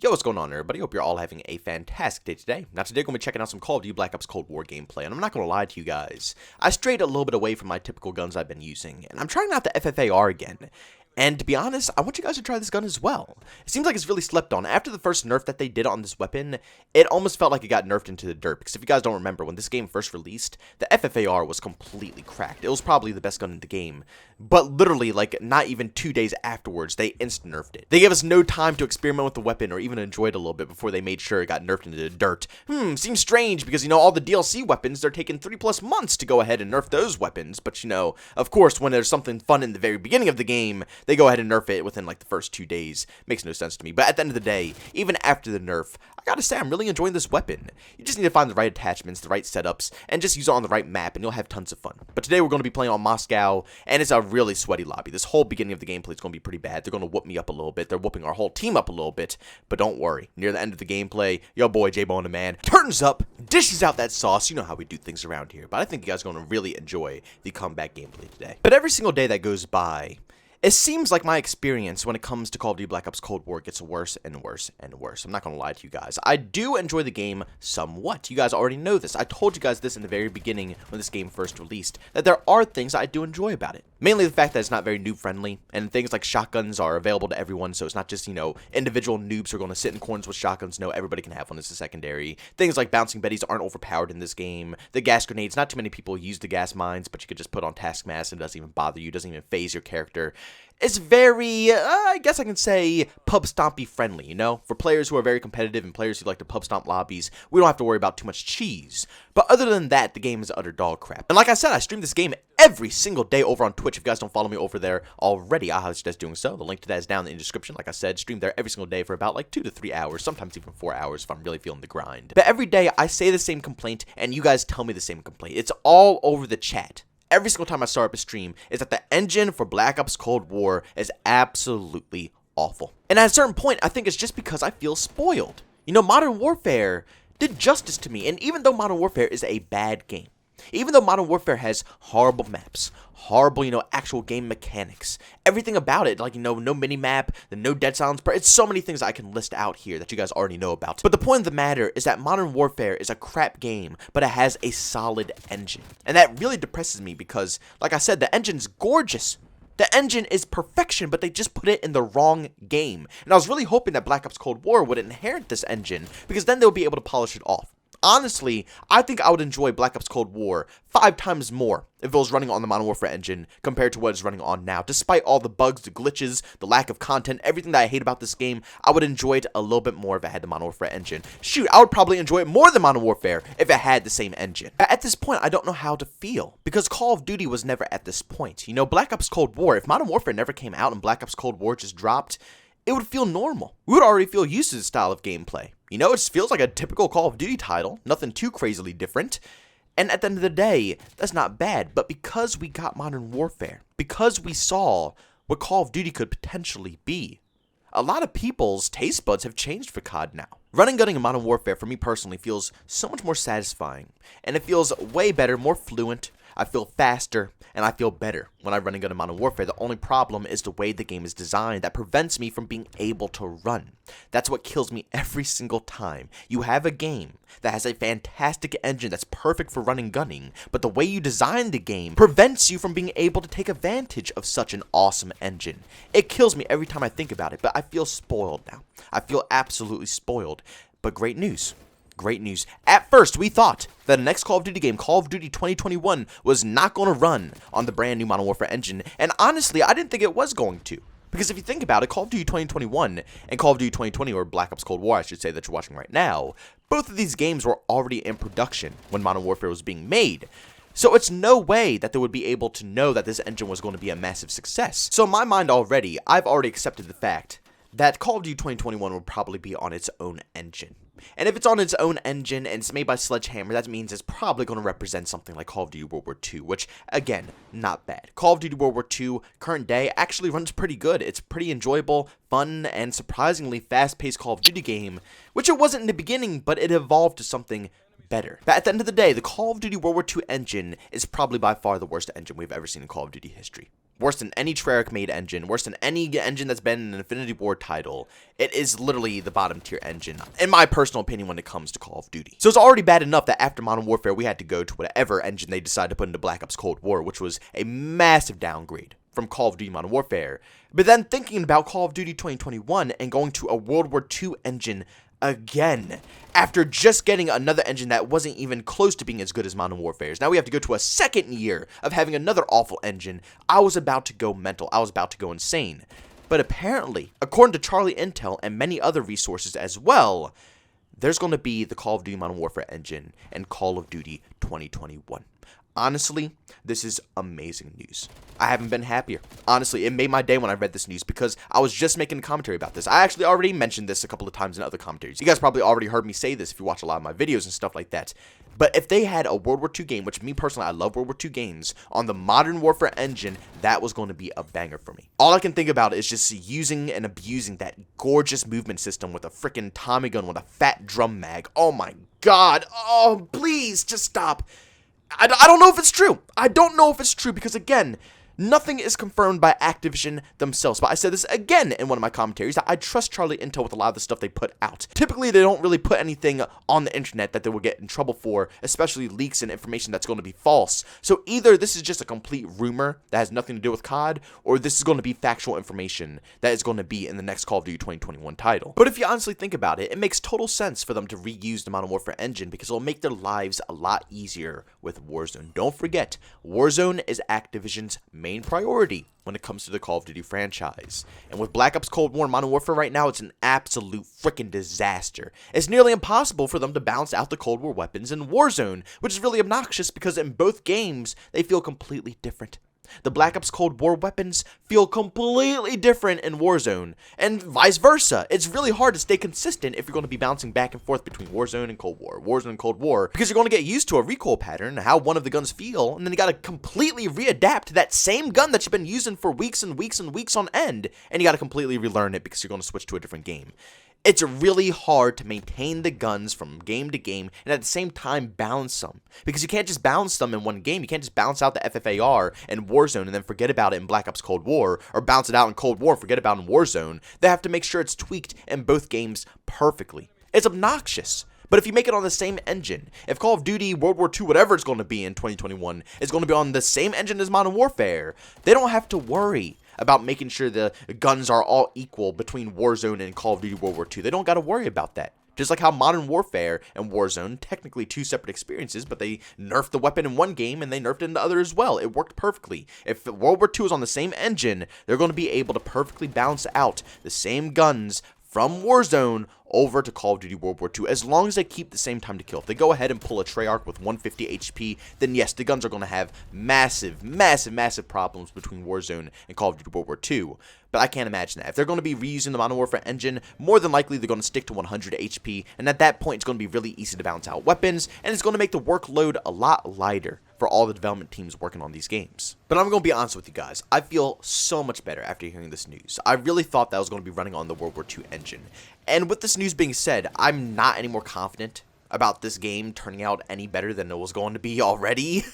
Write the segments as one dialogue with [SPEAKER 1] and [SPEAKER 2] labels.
[SPEAKER 1] Yo, what's going on, everybody? Hope you're all having a fantastic day today. Now, today we're going to be checking out some Call of Duty Black Ops Cold War gameplay, and I'm not going to lie to you guys. I strayed a little bit away from my typical guns I've been using, and I'm trying out the FFAR again. And to be honest, I want you guys to try this gun as well. It seems like it's really slept on. After the first nerf that they did on this weapon, it almost felt like it got nerfed into the dirt. Because if you guys don't remember, when this game first released, the FFAR was completely cracked. It was probably the best gun in the game. But literally, like, not even 2 days afterwards, they instant nerfed it. They gave us no time to experiment with the weapon or even enjoy it a little bit before they made sure it got nerfed into the dirt. Seems strange because, you know, all the DLC weapons, they're taking 3+ months to go ahead and nerf those weapons. But, you know, of course, when there's something fun in the very beginning of the game, they go ahead and nerf it within like the first 2 days. Makes no sense to me. But at the end of the day, even after the nerf, I gotta say I'm really enjoying this weapon. You just need to find the right attachments, the right setups, and just use it on the right map, and you'll have tons of fun. But today we're going to be playing on Moscow, and it's a really sweaty lobby. This whole beginning of the gameplay is going to be pretty bad. They're going to whoop me up a little bit. They're whooping our whole team up a little bit. But don't worry. Near the end of the gameplay, your boy JbowenDaMan turns up, dishes out that sauce. You know how we do things around here. But I think you guys are going to really enjoy the comeback gameplay today. But every single day that goes by, it seems like my experience when it comes to Call of Duty Black Ops Cold War gets worse and worse and worse. I'm not going to lie to you guys. I do enjoy the game somewhat. You guys already know this. I told you guys this in the very beginning when this game first released, that there are things I do enjoy about it. Mainly the fact that it's not very noob-friendly, and things like shotguns are available to everyone, so it's not just, you know, individual noobs who are going to sit in corners with shotguns. No, everybody can have one as a secondary. Things like bouncing betties aren't overpowered in this game. The gas grenades, not too many people use the gas mines, but you could just put on task mask and it doesn't even bother you, doesn't even phase your character. It's very, I guess I can say, pub stompy friendly, you know? For players who are very competitive and players who like to pub stomp lobbies, we don't have to worry about too much cheese. But other than that, the game is utter dog crap. And like I said, I stream this game every single day over on Twitch. If you guys don't follow me over there already, I highly suggest doing so. The link to that is down in the description. Like I said, stream there every single day for about like 2 to 3 hours, sometimes even 4 hours if I'm really feeling the grind. But every day, I say the same complaint, and you guys tell me the same complaint. It's all over the chat. Every single time I start up a stream is that the engine for Black Ops Cold War is absolutely awful. And at a certain point, I think it's just because I feel spoiled. You know, Modern Warfare did justice to me, and even though Modern Warfare is a bad game, even though Modern Warfare has horrible maps, horrible, you know, actual game mechanics, everything about it, like, you know, no mini-map, the no dead silence, it's so many things I can list out here that you guys already know about. But the point of the matter is that Modern Warfare is a crap game, but it has a solid engine. And that really depresses me because, like I said, the engine's gorgeous. The engine is perfection, but they just put it in the wrong game. And I was really hoping that Black Ops Cold War would inherit this engine, because then they would be able to polish it off. Honestly, I think I would enjoy Black Ops Cold War 5 times more if it was running on the Modern Warfare engine compared to what it's running on now. Despite all the bugs, the glitches, the lack of content, everything that I hate about this game, I would enjoy it a little bit more if it had the Modern Warfare engine. Shoot, I would probably enjoy it more than Modern Warfare if it had the same engine. At this point, I don't know how to feel, because Call of Duty was never at this point. You know, Black Ops Cold War, if Modern Warfare never came out and Black Ops Cold War just dropped, it would feel normal. We would already feel used to this style of gameplay. You know, it just feels like a typical Call of Duty title, nothing too crazily different. And at the end of the day, that's not bad. But because we got Modern Warfare, because we saw what Call of Duty could potentially be, a lot of people's taste buds have changed for COD now. Running gunning in Modern Warfare, for me personally, feels so much more satisfying. And it feels way better, more fluent. I feel faster, and I feel better when I run and gun in Modern Warfare. The only problem is the way the game is designed that prevents me from being able to run. That's what kills me every single time. You have a game that has a fantastic engine that's perfect for running gunning, but the way you design the game prevents you from being able to take advantage of such an awesome engine. It kills me every time I think about it, but I feel spoiled now. I feel absolutely spoiled. But great news. Great news. At first, we thought that the next Call of Duty game, Call of Duty 2021, was not going to run on the brand new Modern Warfare engine. And honestly, I didn't think it was going to. Because if you think about it, Call of Duty 2021 and Call of Duty 2020, or Black Ops Cold War, I should say, that you're watching right now, both of these games were already in production when Modern Warfare was being made. So it's no way that they would be able to know that this engine was going to be a massive success. So in my mind already, I've already accepted the fact that Call of Duty 2021 will probably be on its own engine. And if it's on its own engine and it's made by Sledgehammer, that means it's probably going to represent something like Call of Duty World War II, which, again, not bad. Call of Duty World War II, current day, actually runs pretty good. It's pretty enjoyable, fun, and surprisingly fast-paced Call of Duty game, which it wasn't in the beginning, but it evolved to something better. But at the end of the day, the Call of Duty World War II engine is probably by far the worst engine we've ever seen in Call of Duty history. Worse than any Treyarch made engine, worse than any engine that's been in an Infinity Ward title. It is literally the bottom tier engine, in my personal opinion, when it comes to Call of Duty. So it's already bad enough that after Modern Warfare, we had to go to whatever engine they decided to put into Black Ops Cold War, which was a massive downgrade from Call of Duty Modern Warfare. But then thinking about Call of Duty 2021 and going to a World War II engine again, after just getting another engine that wasn't even close to being as good as Modern Warfare's. Now we have to go to a second year of having another awful engine. I was about to go mental. I was about to go insane. But apparently, according to Charlie Intel and many other resources as well, there's going to be the Call of Duty Modern Warfare engine and Call of Duty 2021. Honestly, this is amazing news. I haven't been happier. Honestly, it made my day when I read this news because I was just making a commentary about this. I actually already mentioned this a couple of times in other commentaries. You guys probably already heard me say this if you watch a lot of my videos and stuff like that. But if they had a World War II game, which me personally, I love World War II games, on the Modern Warfare engine, that was going to be a banger for me. All I can think about is just using and abusing that gorgeous movement system with a freaking Tommy gun with a fat drum mag. Oh my god. Oh, please, just stop. I don't know if it's true. I don't know if it's true because, again, nothing is confirmed by Activision themselves. But I said this again in one of my commentaries that I trust Charlie Intel with a lot of the stuff they put out. Typically, they don't really put anything on the internet that they will get in trouble for, especially leaks and information that's going to be false. So either this is just a complete rumor that has nothing to do with COD, or this is going to be factual information that is going to be in the next Call of Duty 2021 title. But if you honestly think about it, it makes total sense for them to reuse the Modern Warfare engine because it'll make their lives a lot easier with Warzone. Don't forget, Warzone is Activision's main priority when it comes to the Call of Duty franchise. And with Black Ops Cold War and Modern Warfare right now, it's an absolute freaking disaster. It's nearly impossible for them to balance out the Cold War weapons in Warzone, which is really obnoxious because in both games, they feel completely different. The Black Ops Cold War weapons feel completely different in Warzone, and vice versa. It's really hard to stay consistent if you're going to be bouncing back and forth between Warzone and Cold War, Warzone and Cold War, because you're going to get used to a recoil pattern, how one of the guns feel, and then you got to completely readapt to that same gun that you've been using for weeks and weeks and weeks on end, and you got to completely relearn it because you're going to switch to a different game. It's really hard to maintain the guns from game to game and at the same time balance them. Because you can't just balance them in one game. You can't just balance out the FFAR in Warzone and then forget about it in Black Ops Cold War, or bounce it out in Cold War and forget about it in Warzone. They have to make sure it's tweaked in both games perfectly. It's obnoxious. But if you make it on the same engine, if Call of Duty, World War II, whatever it's going to be in 2021, is going to be on the same engine as Modern Warfare, they don't have to worry about making sure the guns are all equal between Warzone and Call of Duty World War II. They don't got to worry about that. Just like how Modern Warfare and Warzone, technically two separate experiences, but they nerfed the weapon in one game and they nerfed it in the other as well. It worked perfectly. If World War II is on the same engine, they're going to be able to perfectly balance out the same guns from Warzone over to Call of Duty World War II, as long as they keep the same time to kill. If they go ahead and pull a Treyarch with 150 HP, then yes, the guns are going to have massive problems between Warzone and Call of Duty World War II. But I can't imagine that. If they're going to be reusing the Modern Warfare engine, more than likely they're going to stick to 100 HP, and at that point it's going to be really easy to balance out weapons, and it's going to make the workload a lot lighter for all the development teams working on these games. But I'm going to be honest with you guys, I feel so much better after hearing this news. I really thought that was going to be running on the World War II engine. And with this news being said, I'm not any more confident about this game turning out any better than it was going to be already.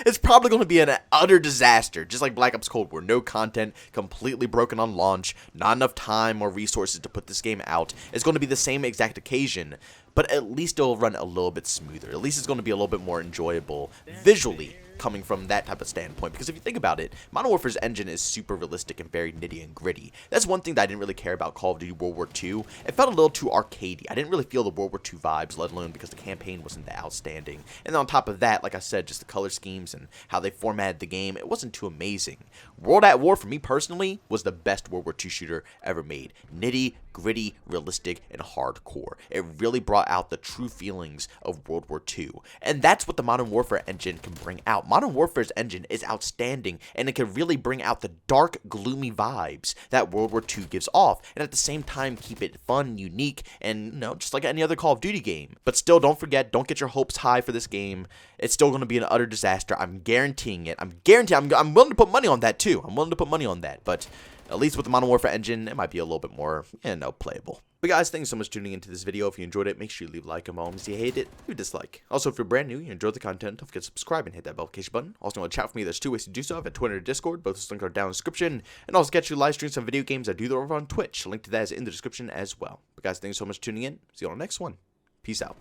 [SPEAKER 1] It's probably going to be an utter disaster, just like Black Ops Cold War. No content, completely broken on launch, not enough time or resources to put this game out. It's going to be the same exact occasion, but at least it'll run a little bit smoother. At least it's going to be a little bit more enjoyable visually, coming from that type of standpoint. Because if you think about it, Modern Warfare's engine is super realistic and very nitty and gritty. That's one thing that I didn't really care about Call of Duty World War II. It felt a little too arcadey. I didn't really feel the World War II vibes, let alone because the campaign wasn't that outstanding. And then on top of that, like I said, just the color schemes and how they formatted the game, it wasn't too amazing. World at War, for me personally, was the best World War II shooter ever made. Nitty, gritty, realistic, and hardcore. It really brought out the true feelings of World War II. And that's what the Modern Warfare engine can bring out. Modern Warfare's engine is outstanding, and it can really bring out the dark, gloomy vibes that World War II gives off, and at the same time keep it fun, unique, and, you know, just like any other Call of Duty game. But still, don't forget, don't get your hopes high for this game. It's still going to be an utter disaster. I'm guaranteeing it. I'm willing to put money on that, too. I'm willing to put money on that, but at least with the Modern Warfare engine, it might be a little bit more, playable. But guys, thanks so much for tuning into this video. If you enjoyed it, make sure you leave a like and if you hate it, leave a dislike. Also, if you're brand new, you enjoyed the content, don't forget to subscribe and hit that notification button. Also, want to chat with me, there's two ways to do so. I have a Twitter and Discord, both those links are down in the description. And also get you live streams on video games. I do that over on Twitch. A link to that is in the description as well. But guys, thanks so much for tuning in. See you on the next one. Peace out.